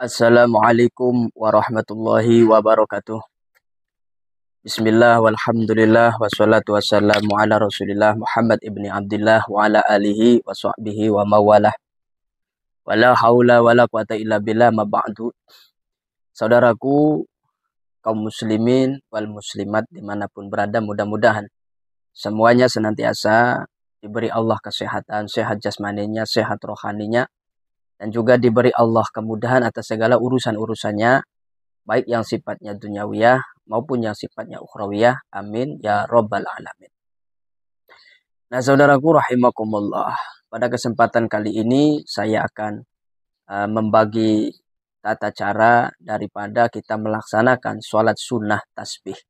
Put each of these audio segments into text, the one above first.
Assalamualaikum warahmatullahi wabarakatuh. Bismillah walhamdulillah wassalatu wassalamu ala rasulillah Muhammad ibni Abdullah wa ala alihi wa sahbihi wa mawalah. Wala haula wala quwata illa billah ma ba'du. Saudaraku kaum muslimin wal muslimat dimanapun berada, mudah-mudahan semuanya senantiasa diberi Allah kesehatan, sehat jasmaninya, sehat rohaninya, dan juga diberi Allah kemudahan atas segala urusan-urusannya, baik yang sifatnya duniawiyah maupun yang sifatnya ukhrawiyah. Amin ya robbal alamin. Nah, saudaraku rahimakumullah, pada kesempatan kali ini saya akan membagi tata cara daripada kita melaksanakan sholat sunnah tasbih.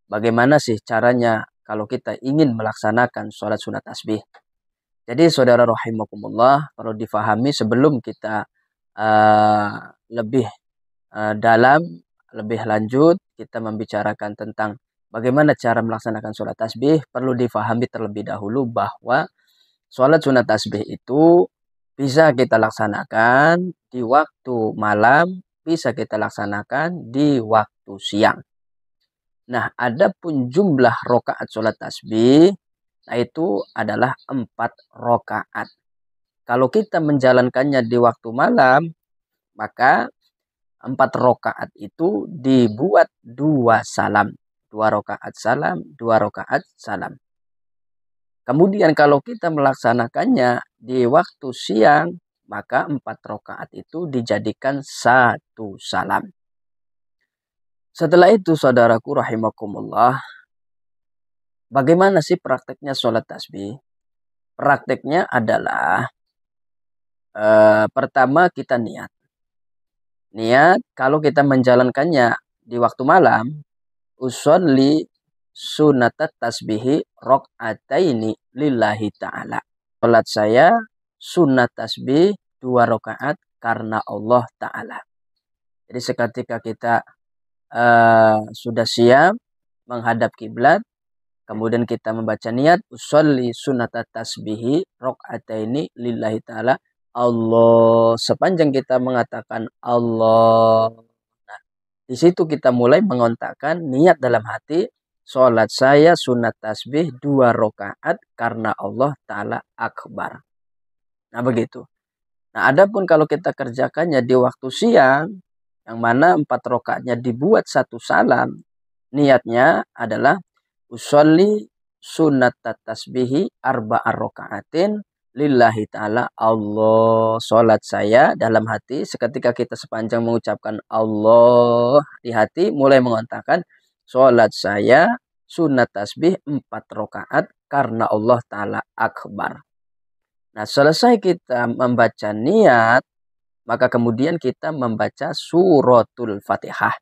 Bagaimana sih caranya kalau kita ingin melaksanakan sholat sunnah tasbih? Jadi saudara rahimakumullah, perlu difahami sebelum kita lebih dalam, lebih lanjut, kita membicarakan tentang bagaimana cara melaksanakan sholat tasbih. Perlu difahami terlebih dahulu bahwa sholat sunat tasbih itu bisa kita laksanakan di waktu malam, bisa kita laksanakan di waktu siang. Nah, adapun jumlah rokaat sholat tasbih, nah itu adalah 4 rokaat. Kalau kita menjalankannya di waktu malam, maka 4 rokaat itu dibuat 2 salam. 2 rokaat salam, 2 rokaat salam. Kemudian kalau kita melaksanakannya di waktu siang, maka 4 rokaat itu dijadikan 1 salam. Setelah itu saudaraku rahimakumullah, bagaimana sih prakteknya sholat tasbih? Prakteknya adalah pertama kita niat. Niat kalau kita menjalankannya di waktu malam, usolli sunatat tasbihi rok'ataini lillahi ta'ala. Salat saya sunat tasbih 2 rakaat karena Allah Ta'ala. Jadi seketika kita sudah siap menghadap kiblat, kemudian kita membaca niat usolli sunatat tasbihi rok'ataini lillahi ta'ala. Allah, sepanjang kita mengatakan Allah, nah, di situ kita mulai mengontakkan niat dalam hati, sholat saya sunat tasbih 2 rakaat karena Allah Ta'ala akbar. Nah begitu. Nah adapun kalau kita kerjakannya di waktu siang, yang mana 4 rakaatnya dibuat 1 salam, niatnya adalah usolli sunat tasbihi arba'a rakaatin lillahi ta'ala. Allah, sholat saya dalam hati, seketika kita sepanjang mengucapkan Allah di hati, mulai mengontakkan sholat saya sunat tasbih 4 rakaat karena Allah Ta'ala akbar. Nah selesai kita membaca niat, maka kemudian kita membaca suratul Fatihah.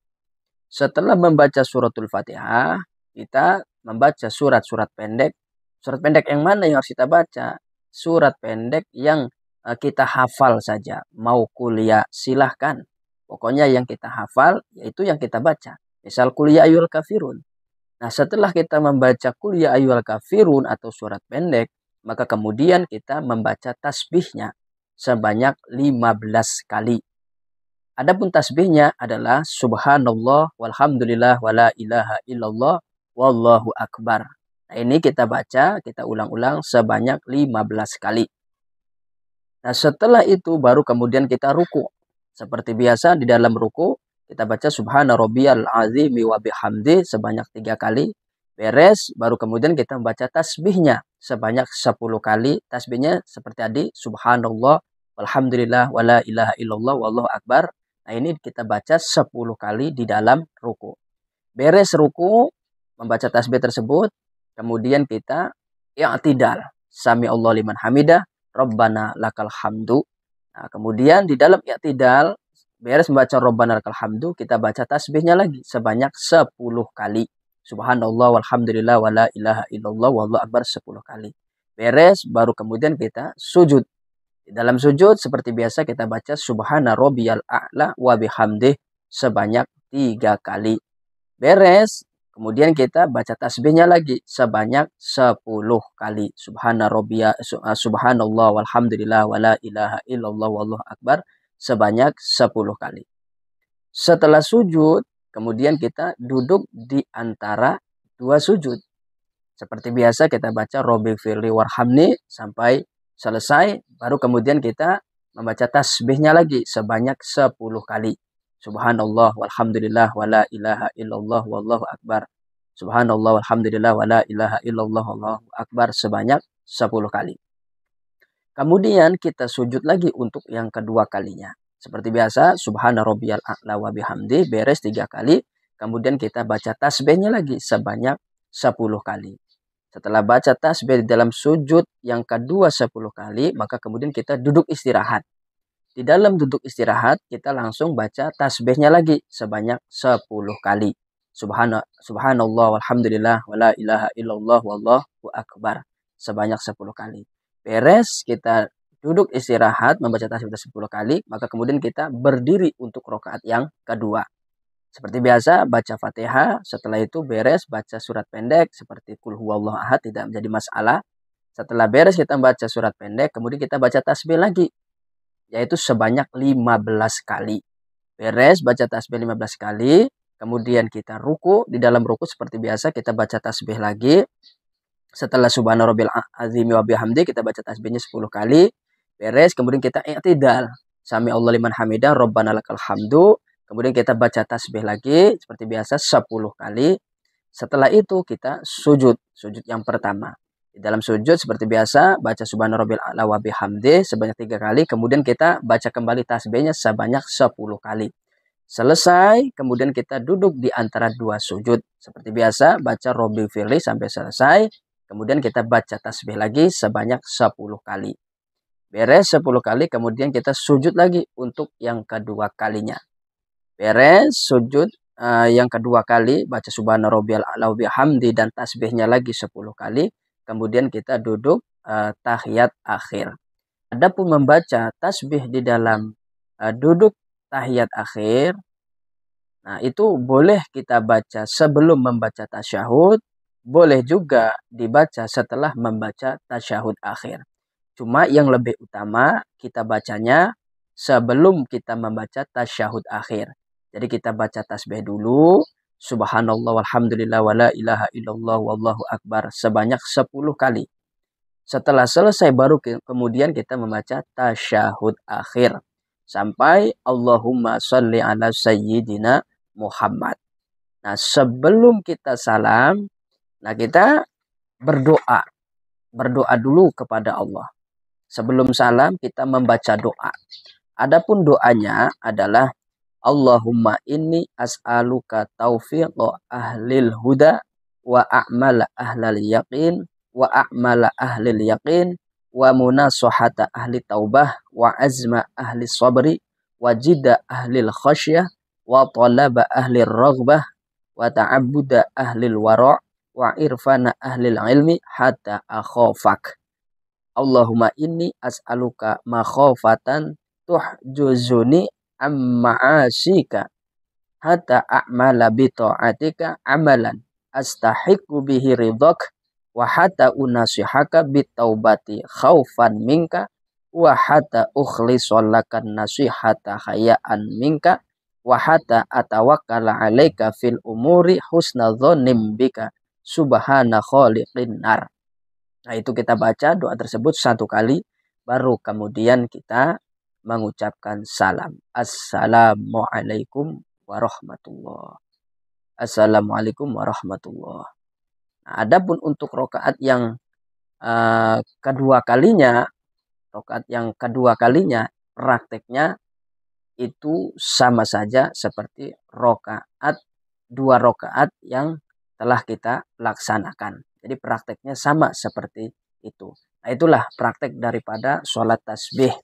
Setelah membaca suratul Fatihah, kita membaca surat-surat pendek. Surat pendek yang mana yang harus kita baca? Surat pendek yang kita hafal saja. Mau kuliah silahkan. Pokoknya yang kita hafal, yaitu yang kita baca. Misal kuliah ayyuhal kafirun. Nah setelah kita membaca kuliah ayyuhal kafirun atau surat pendek, maka kemudian kita membaca tasbihnya sebanyak 15 kali. Adapun tasbihnya adalah subhanallah walhamdulillah wala ilaha illallah wallahu akbar. Nah ini kita baca, kita ulang-ulang sebanyak 15 kali. Nah setelah itu baru kemudian kita ruku. Seperti biasa di dalam ruku kita baca subhana rabbiyal azimi wa bihamdi sebanyak 3 kali. Beres, baru kemudian kita membaca tasbihnya sebanyak 10 kali. Tasbihnya seperti tadi, subhanallah walhamdulillah wala ilaha illallah wallahu akbar. Nah ini kita baca 10 kali di dalam ruku. Beres ruku, membaca tasbih tersebut, kemudian kita i'tidal. Sami Allah liman hamidah, Rabbana lakal hamdu. Nah kemudian di dalam i'tidal, beres membaca Rabbana lakal hamdu, kita baca tasbihnya lagi sebanyak 10 kali. Subhanallah walhamdulillah wala ilaha illallah wallahu akbar 10 kali. Beres, baru kemudian kita sujud. Di dalam sujud seperti biasa kita baca subhana rabbiyal a'la wa bihamdih sebanyak 3 kali. Beres, kemudian kita baca tasbihnya lagi sebanyak 10 kali. Subhanallah walhamdulillah wala ilaha illallah wallahu akbar sebanyak 10 kali. Setelah sujud, kemudian kita duduk di antara dua sujud. Seperti biasa kita baca Robbi firli warhamni sampai selesai, baru kemudian kita membaca tasbihnya lagi sebanyak 10 kali. Subhanallah walhamdulillah wala ilaha illallah wallahu akbar. Subhanallah walhamdulillah wala ilaha illallah wallahu akbar sebanyak 10 kali. Kemudian kita sujud lagi untuk yang kedua kalinya. Seperti biasa, subhana rabbiyal a'la wa bihamdi, beres 3 kali. Kemudian kita baca tasbihnya lagi sebanyak 10 kali. Setelah baca tasbih di dalam sujud yang kedua 10 kali, maka kemudian kita duduk istirahat. Di dalam duduk istirahat, kita langsung baca tasbihnya lagi sebanyak 10 kali. Subhanallah walhamdulillah wala ilaha illallah wallahu akbar sebanyak 10 kali. Beres kita duduk istirahat membaca tasbih 10 kali, maka kemudian kita berdiri untuk rakaat yang kedua. Seperti biasa baca Fatihah, setelah itu beres baca surat pendek seperti Qul huwallahu ahad, tidak menjadi masalah. Setelah beres kita baca surat pendek, kemudian kita baca tasbih lagi, yaitu sebanyak 15 kali. Beres baca tasbih 15 kali, kemudian kita ruku. Di dalam ruku seperti biasa kita baca tasbih lagi. Setelah subhana rabbil azimi wa bihamdi kita baca tasbihnya 10 kali. Beres, kemudian kita i'tidal. Sami Allah liman hamidah, Rabbana lakal hamdu. Kemudian kita baca tasbih lagi seperti biasa 10 kali. Setelah itu kita sujud yang pertama. Di dalam sujud seperti biasa baca subhana rabbil a'la wa bihamdi sebanyak 3 kali. Kemudian kita baca kembali tasbihnya sebanyak 10 kali. Selesai, kemudian kita duduk di antara dua sujud. Seperti biasa baca Robbi firli sampai selesai. Kemudian kita baca tasbih lagi sebanyak 10 kali. Beres 10 kali, kemudian kita sujud lagi untuk yang kedua kalinya. Beres sujud yang kedua kali, baca subhana rabbiyal a'la wa bihamdi dan tasbihnya lagi 10 kali. Kemudian kita duduk tahiyat akhir. Adapun membaca tasbih di dalam duduk tahiyat akhir, nah itu boleh kita baca sebelum membaca tasyahud, boleh juga dibaca setelah membaca tasyahud akhir. Cuma yang lebih utama kita bacanya sebelum kita membaca tasyahud akhir. Jadi kita baca tasbih dulu, subhanallah walhamdulillah wala ilaha illallah wallahu akbar sebanyak 10 kali. Setelah selesai baru kemudian kita membaca tasyahud akhir sampai Allahumma sholli ala sayyidina Muhammad. Nah, sebelum kita salam, nah kita berdoa dulu kepada Allah. Sebelum salam kita membaca doa. Adapun doanya adalah Allahumma inni as'aluka taufiqa ahlil huda wa a'mala ahlal yaqin wa a'mala ahlil yaqin wa munasahata ahli taubah wa azma ahli sabri wa jida ahlil khasyah wa talaba ahli raghbah wa ta'abbuda ahli wara' wa irfana ahli ilmi hatta akhafak. Allahumma inni as'aluka makhafatan tuhjuzuni amma'asika hatta a'mala bi ta'atika amalan astahiqu bihi ridhak wa hatta unasihaka bi taubati khaufan minka wa hatta ukhlisallaka nasihata hayaan minka wa hatta atawakkala alaika fil umuri husna dhannim bika subhana khaliqin nar. Nah, itu kita baca doa tersebut 1 kali, baru kemudian kita mengucapkan salam. Assalamualaikum warahmatullahi. Assalamualaikum warahmatullahi. Nah, adapun untuk rakaat yang kedua kalinya, prakteknya itu sama saja seperti dua rakaat yang telah kita laksanakan. Jadi prakteknya sama seperti itu. Nah, itulah praktek daripada sholat tasbih.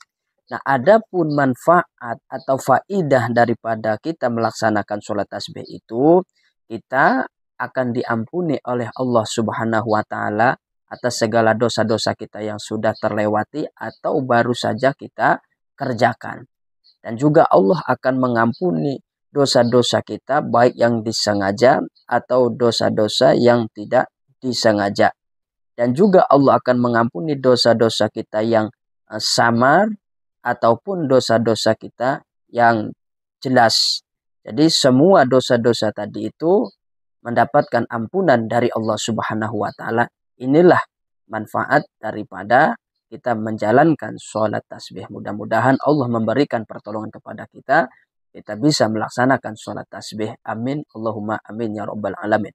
Nah, adapun manfaat atau faidah daripada kita melaksanakan sholat tasbih itu, kita akan diampuni oleh Allah Subhanahu wa Ta'ala atas segala dosa-dosa kita yang sudah terlewati atau baru saja kita kerjakan. Dan juga Allah akan mengampuni dosa-dosa kita baik yang disengaja atau dosa-dosa yang tidak disengaja. Dan juga Allah akan mengampuni dosa-dosa kita yang samar ataupun dosa-dosa kita yang jelas. Jadi semua dosa-dosa tadi itu mendapatkan ampunan dari Allah Subhanahu wa taala. Inilah manfaat daripada kita menjalankan sholat tasbih. Mudah-mudahan Allah memberikan pertolongan kepada kita. Kita bisa melaksanakan sholat tasbih. Amin. Allahumma amin ya rabbal alamin.